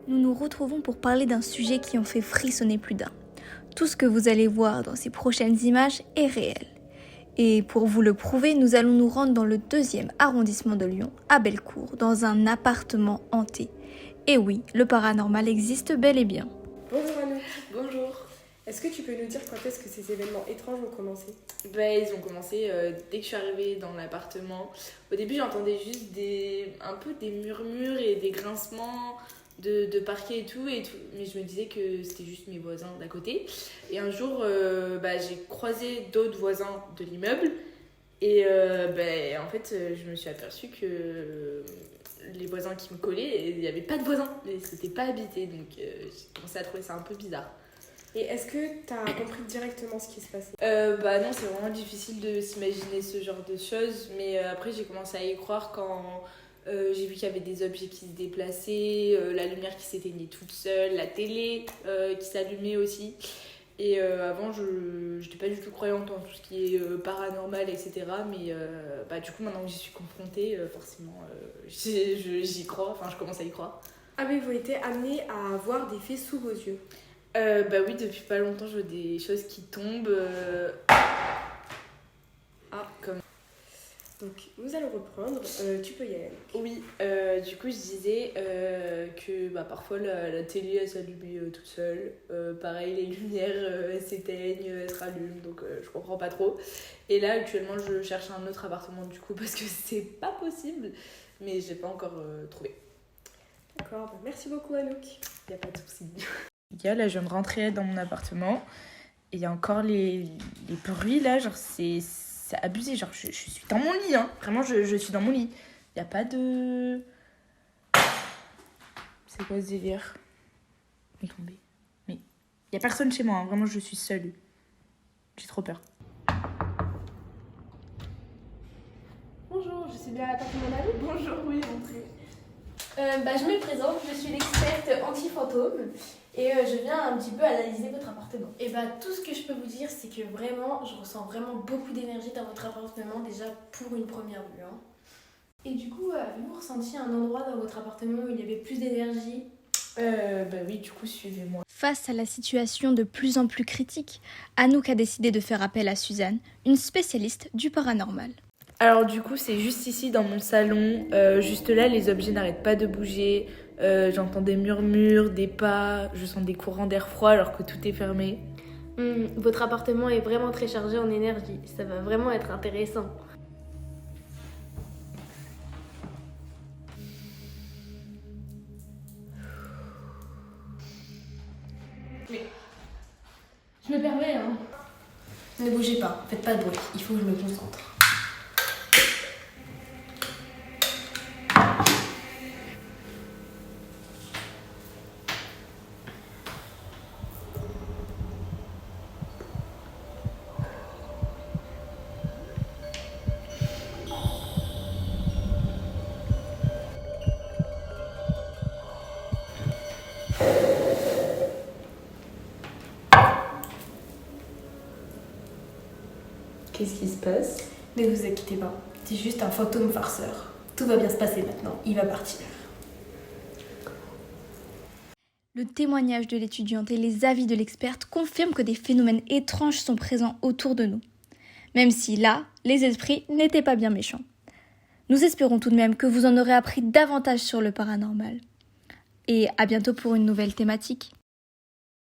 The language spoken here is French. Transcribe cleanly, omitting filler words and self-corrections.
Nous nous retrouvons pour parler d'un sujet qui en fait frissonner plus d'un. Tout ce que vous allez voir dans ces prochaines images est réel. Et pour vous le prouver, nous allons nous rendre dans le 2e arrondissement de Lyon, à Bellecour, dans un appartement hanté. Et oui, le paranormal existe bel et bien. Bonjour Anouk. Bonjour. Est-ce que tu peux nous dire quand est-ce que ces événements étranges ont commencé ? Ils ont commencé dès que je suis arrivée dans l'appartement. Au début, j'entendais juste un peu des murmures et des grincements de parquet et tout, mais je me disais que c'était juste mes voisins d'à côté. Et un jour, j'ai croisé d'autres voisins de l'immeuble et en fait, je me suis aperçue que les voisins qui me collaient, il n'y avait pas de voisins, mais c'était pas habité, donc j'ai commencé à trouver ça un peu bizarre. Et est-ce que tu as compris directement ce qui se passait ? Non, c'est vraiment difficile de s'imaginer ce genre de choses, mais après j'ai commencé à y croire quand j'ai vu qu'il y avait des objets qui se déplaçaient, la lumière qui s'éteignait toute seule, la télé qui s'allumait aussi. Et avant, je n'étais pas du tout croyante en tout ce qui est paranormal, etc. Mais du coup, maintenant que j'y suis confrontée, forcément, j'y crois, enfin je commence à y croire. Avez-vous été amené à voir des faits sous vos yeux ? Oui, depuis pas longtemps, je vois des choses qui tombent. Comme... Donc, nous allons reprendre. Tu peux y aller. Oui, du coup, je disais que parfois la télé, elle s'allume toute seule. Pareil, les lumières, elles s'éteignent, elles se rallument, donc je comprends pas trop. Et là, actuellement, je cherche un autre appartement, du coup, parce que c'est pas possible, mais j'ai pas encore trouvé. D'accord, merci beaucoup Anouk. Y a pas de souci. Là, je viens de rentrer dans mon appartement et il y a encore les bruits là, genre c'est abusé, genre je suis dans mon lit, hein. Vraiment je suis dans mon lit. Il n'y a pas de... C'est quoi ce délire ? Mais il n'y a personne chez moi, hein. Vraiment je suis seule. J'ai trop peur. Bonjour, je suis bien à l'appartement d'Anouk. Bonjour, oui, entrez. Je me présente, je suis l'experte anti-fantôme et je viens un petit peu analyser votre appartement. Et tout ce que je peux vous dire, c'est que vraiment, je ressens vraiment beaucoup d'énergie dans votre appartement, déjà pour une première vue. Hein. Et du coup, avez-vous ressenti un endroit dans votre appartement où il y avait plus d'énergie ? Oui, du coup, suivez-moi. Face à la situation de plus en plus critique, Anouk a décidé de faire appel à Suzanne, une spécialiste du paranormal. Alors du coup, c'est juste ici dans mon salon, juste là, les objets n'arrêtent pas de bouger, j'entends des murmures, des pas, je sens des courants d'air froid alors que tout est fermé. Votre appartement est vraiment très chargé en énergie, ça va vraiment être intéressant. Mais je me permets, hein. Ne bougez pas, faites pas de bruit, il faut que je me concentre. Qu'est-ce qui se passe ? Ne vous inquiétez pas, c'est juste un fantôme farceur. Tout va bien se passer maintenant, il va partir. Le témoignage de l'étudiante et les avis de l'experte confirment que des phénomènes étranges sont présents autour de nous. Même si là, les esprits n'étaient pas bien méchants. Nous espérons tout de même que vous en aurez appris davantage sur le paranormal. Et à bientôt pour une nouvelle thématique.